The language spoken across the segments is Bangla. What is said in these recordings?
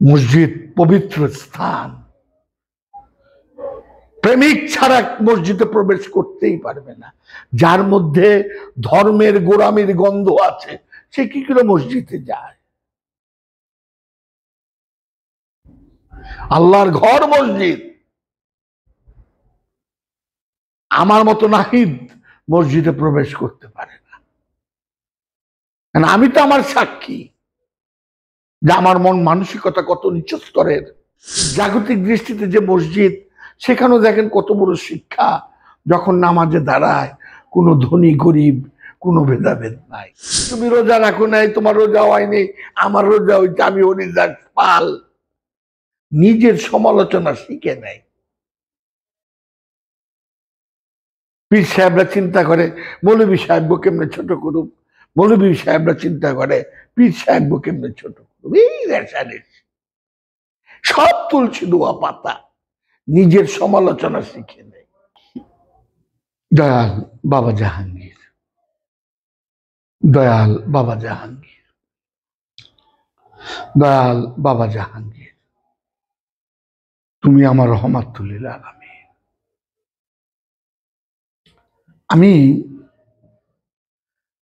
মসজিদ পবিত্র স্থান। প্রেমিক ছাড়া মসজিদে প্রবেশ করতেই পারবে না। যার মধ্যে ধর্মের গোড়ামির গন্ধ আছে সে কি করে মসজিদে যায়? আল্লাহর ঘর মসজিদ। আমার মতো নাহিদ মসজিদে প্রবেশ করতে পারে না। আমি তো আমার সাক্ষী যে আমার মন মানসিকতা কত নিচু স্তরের। জাগতিক দৃষ্টিতে যে মসজিদ, সেখানেও দেখেন কত বড় শিক্ষা। যখন নামাজে দাঁড়ায় কোনো ধনী গরিব কোনো ভেদাভেদ নাই। তুমি রোজা রাখো নাই, তোমার রোজা হয়নি, আমার রোজা হইতে, আমি হরিদাস পাল। নিজের সমালোচনা শিখে নেয়। পীর সাহেবরা চিন্তা করে মৌলভী সাহেব কেমনে ছোট করুন, মৌলভী সাহেবরা চিন্তা করে পীর সাহেব কেমনে ছোট করুন। এই রেশারেশি সব তুলছি দোয়া পাতা, নিজের সমালোচনা শিখে নেয়। দয়াল বাবা জাহাঙ্গীর, দয়াল বাবা জাহাঙ্গীর, দয়াল বাবা জাহাঙ্গীর, তুমি আমার রহমাতুল্লিল আলামিন। আমি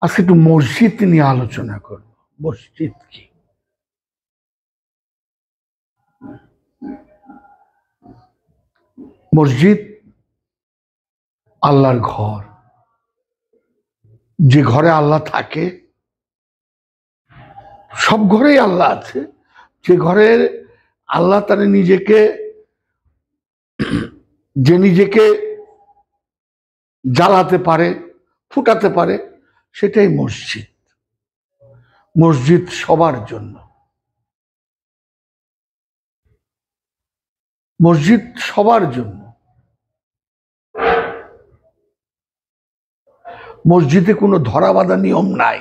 আজকে একটু মসজিদ নিয়ে আলোচনা করব। মসজিদ কি? মসজিদ আল্লাহর ঘর। যে ঘরে আল্লাহ থাকে, সব ঘরেই আল্লাহ আছে। যে ঘরের আল্লাহ তার নিজেকে জ্বালাতে পারে, ফুটাতে পারে, সেটাই মসজিদ। মসজিদ সবার জন্য। মসজিদ সবার জন্য। মসজিদে কোনো ধরা বাঁধা নিয়ম নাই।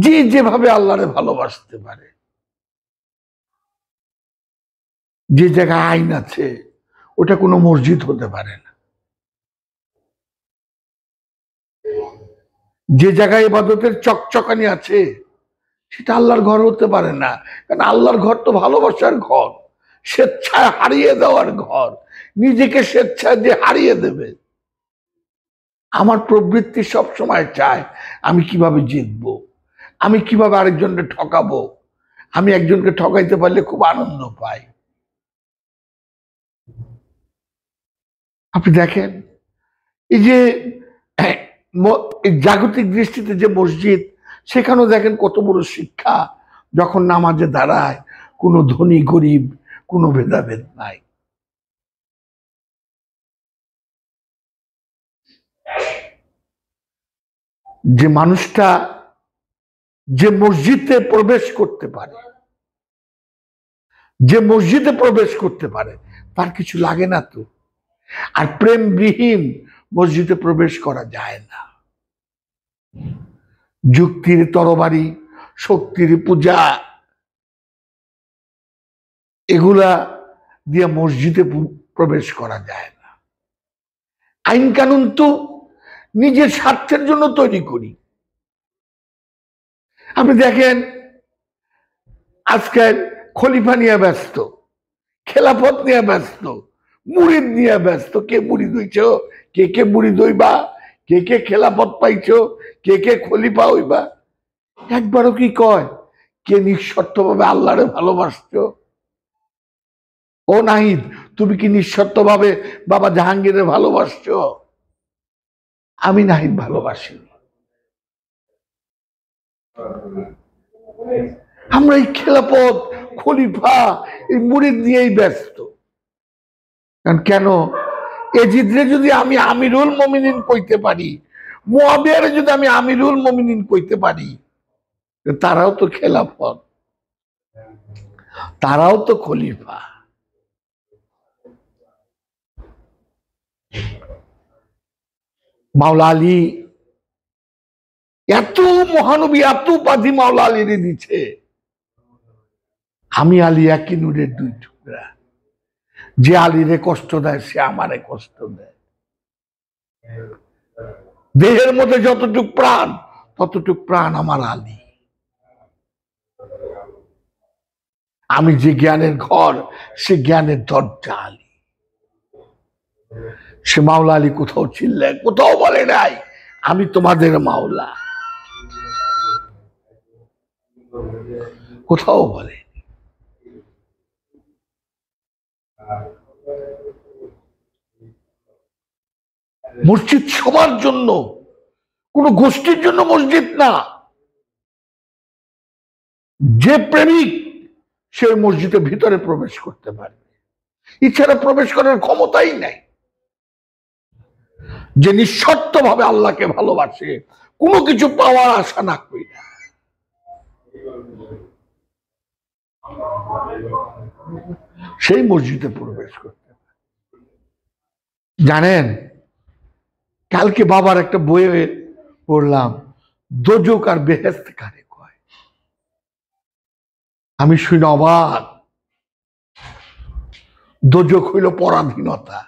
যে যেভাবে আল্লাহরে ভালোবাসতে পারে। যে জায়গায় আইন আছে ওটা কোনো মসজিদ হতে পারে না। যে জায়গায় ইবাদতের চকচকানি আছে সেটা আল্লাহর ঘর হতে পারে না। কারণ আল্লাহর ঘর তো ভালোবাসার ঘর, স্বেচ্ছায় হারিয়ে দেওয়ার ঘর। নিজেকে স্বেচ্ছায় দিয়ে হারিয়ে দেবে। আমার প্রবৃত্তি সব সময় চায় আমি কিভাবে জিতবো, আমি কিভাবে আরেকজনকে ঠকাবো। আমি একজনকে ঠকাইতে পারলে খুব আনন্দ পাই। আপনি দেখেন এই যে জাগতিক দৃষ্টিতে যে মসজিদ, সেখানেও দেখেন কত বড় শিক্ষা। যখন নামাজে দাঁড়ায় কোনো ধনী গরিব কোনো ভেদাভেদ নাই। যে মানুষটা যে মসজিদে প্রবেশ করতে পারে, যে মসজিদে প্রবেশ করতে পারে, তার কিছু লাগে না তো। আর প্রেমবিহীন মসজিদে প্রবেশ করা যায় না। যুক্তির তরবারি, শক্তির পূজা, এগুলা দিয়ে মসজিদে প্রবেশ করা যায় না। আইন কানুন তো নিজের স্বার্থের জন্য তৈরি করি। আপনি দেখেন আজকাল খলিফা নিয়ে ব্যস্ত, খেলাফত নিয়ে ব্যস্ত, মুরিদ নিয়ে ব্যস্ত। কে মুরিদ হইছ, কে মুরিদ হইবা, কে খেলাফত পাইছ, কে খলিফা হইবা। একবারও কি কয় কে নিঃশর্ত ভাবে আল্লাহরে ভালোবাসছো? ও নাহিদ, তুমি কি নিঃশর্ত ভাবে বাবা জাহাঙ্গীরের ভালোবাসছো? আমি নাহিদ ভালোবাসি। আমরা এই খেলাফত, খলিফা, এই মুরিদ নিয়েই ব্যস্ত। কেন? এজিদরে যদি আমি আমিরুল মুমিনিন কইতে পারি, মুয়াবিয়ারে যদি আমি আমিরুল মুমিনিন কইতে পারি, তারাও তো খেলাফত, তারাও তো খলিফা। মাওলা আলী এত মহানবী, এত উপাধি মাওলা আলীরে দিচ্ছে। আমি আলী একই নূরের দুই টুকরা। যে আলীরে কষ্ট দেয় সে আমারে কষ্ট দেয়। দেহের মধ্যে যতটুক প্রাণ, ততটুক প্রাণ আমার আলী। আমি যে জ্ঞানের ঘর, সে জ্ঞানের দরজা আলী। সে মাওলা আলী কোথাও ছিলেন, কোথাও বলে নাই আমি তোমাদের মাওলা, কোথাও বলে। মসজিদ সবার জন্য, কোন গোষ্ঠীর জন্য মসজিদ না। যে প্রেমিক সে মসজিদের ভিতরে প্রবেশ করতে পারবে, এছাড়া প্রবেশ করার ক্ষমতাই নাই। যে নিঃশর্ত ভাবে আল্লাহকে ভালোবাসে, কোনো কিছু পাওয়ার আশা না করি না, সেই মসজিদে প্রবেশ করতে পারে। জানেন, কালকে বাবার একটা বইয়ে পড়লাম, দোজক আর বেহেশত কারে কয়। আমি শুনে অবাক। দোজক হইল পরাধীনতা,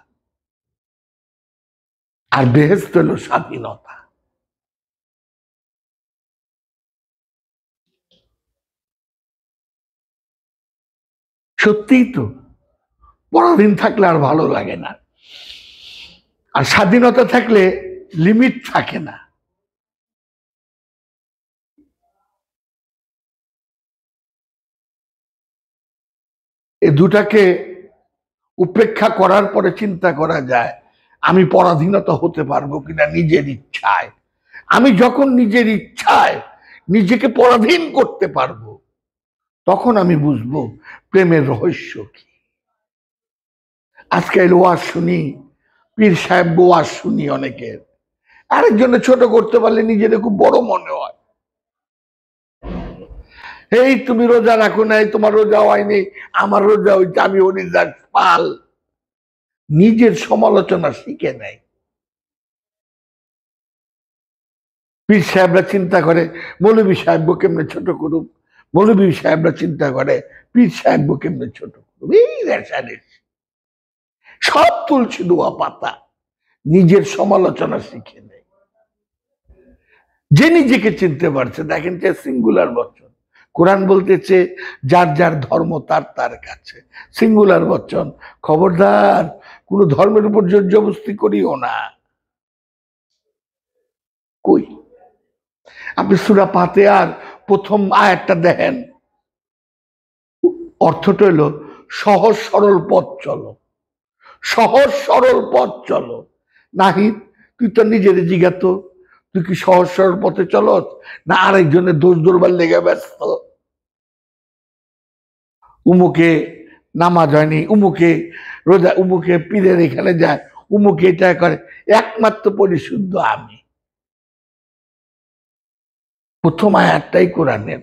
আর বেহেশত হইল স্বাধীনতা। সত্যিই তো, পরাধীন থাকলে আর ভালো লাগে না, আর স্বাধীনতা থাকলে লিমিট থাকে না। এ দুটাকে উপেক্ষা করার পরে চিন্তা করা যায় আমি পরাধীনতা হতে পারবো কিনা নিজের ইচ্ছায়। আমি যখন নিজের ইচ্ছায় নিজেকে পরাধীন করতে পারবো, তখন আমি বুঝবো প্রেমের রহস্য কি। আজকাল ওয়াজ শুনি, পীর সাহেব ওয়াজ শুনি অনেকের, আরেকজনে ছোট করতে পারলে নিজেদের খুব বড় মনে হয়। এই তুমি রোজা রাখো নাই, তোমার রোজা হয়নি, আমার রোজা হইতে, আমি হরিদাস পাল। নিজের সমালোচনা শিখে নেয়। পীর সাহেবরা চিন্তা করে মৌলভী সাহেব কেমনে ছোট করুক, মৌলভী সাহেবরা চিন্তা করে পীর সাহেব কেমনে ছোট করুক। এই রেশারেশি, সব তুলছি দোয়া পাতা, নিজের সমালোচনা শিখে নেয়। যে নিজেকে চিনতে পারছে, দেখেন যে সিঙ্গুলার বচন। কোরআন বলতেছে যার যার ধর্ম তার তার কাছে, সিঙ্গুলার বচন। খবরদার কোন ধর্মের উপর জোর জবরদস্তি করিও না। কই, আপনি সূরা ফাতিহার প্রথম আয়াতটা দেখেন, অর্থটা হলো সহজ সরল পথ চলো, সহজ সরল পথ চলো। নাহি তুই তো নিজের জিজ্ঞাত, তুই কি সহজ সরল পথে চলস, না আরেকজনের দোষ দৌড়বার লেগে ব্যস্ত। উমুকে নামাজ হয়নি, উমুকে রোজা, উমুকে পীরের এখানে যায়, উমুকে এটা করে, একমাত্র পরিশুদ্ধ আমি। প্রথম আয়াতটাই কোরআনের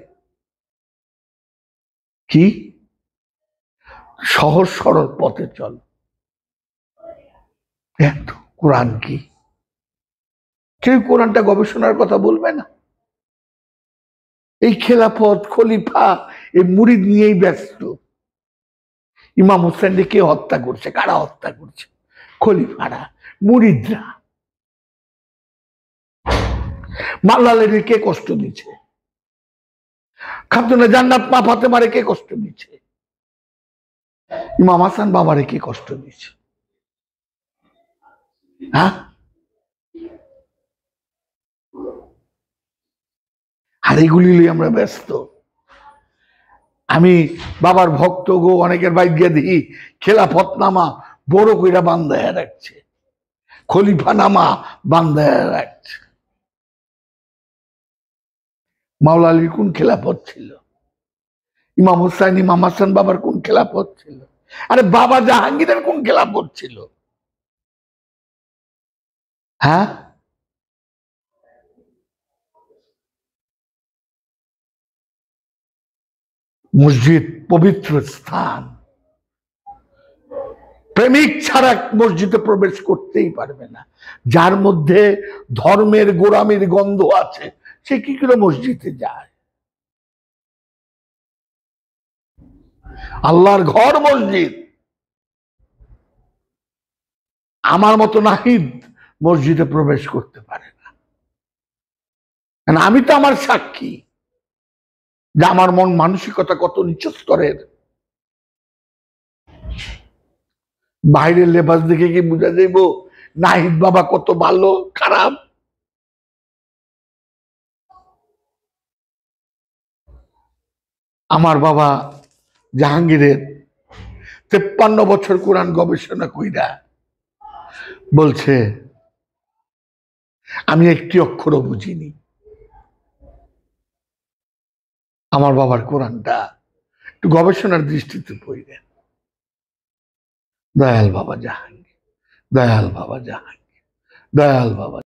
কি, সহজ সরল পথে চল। এত কোরআন কি, কেউ কোরআনটা গবেষণার কথা বলবে না। এই খেলাফত খলিফা এই মুরিদ নিয়েই ব্যস্ত। ইমাম হোসেনকে কে হত্যা করছে, কারা হত্যা করছে? খলিফারা, মুরিদরা। মাল্লালের কে কষ্ট দিচ্ছে? খাতুনে জান্নাত মা ফাতেমারে কে কষ্ট দিচ্ছে? ইমাম হাসান বাবারে কে কষ্ট দিচ্ছে? হ্যাঁ, আর এগুলি আমরা ব্যস্ত। আমি বাবার ভক্ত গো, অনেকের বাইক গিয়ে দেখি খেলাফত নামা বড় কইরা বান্ধায় রাখছে, খলিফা নামা বান্ধায় রাখছে। মাওলা আলীর কোন খেলাফত ছিল? ইমাম হুসাইন ইমাম হাসান বাবার কোন খেলাফত ছিল? আরে বাবা জাহাঙ্গীরের কোন খেলাফত ছিল? হ্যাঁ, মসজিদ পবিত্র স্থান, প্রেমিক ছাড়া মসজিদে প্রবেশ করতেই পারবে না। যার মধ্যে ধর্মের গোড়ামির গন্ধ আছে, সে কি করে মসজিদে যায়? আল্লাহর ঘর মসজিদ। আমার মতো নাহিদ মসজিদে প্রবেশ করতে পারে না। আমি তো আমার সাক্ষী যে আমার মন মানসিকতা কত নিচু স্তরের। বাইরের লেবাস দেখে কি বুঝা যাইব নাহিদ বাবা কত ভালো খারাপ? আমার বাবা জাহাঙ্গীরের 53 বছর কোরআন গবেষণা কইরা বলছে আমি একটি অক্ষরও বুঝিনি। আমার বাবার কোরআনটা একটু গবেষণার দৃষ্টিতে পড়লেন। দয়াল বাবা জাহাঙ্গীর, দয়াল বাবা জাহাঙ্গীর, দয়াল বাবা।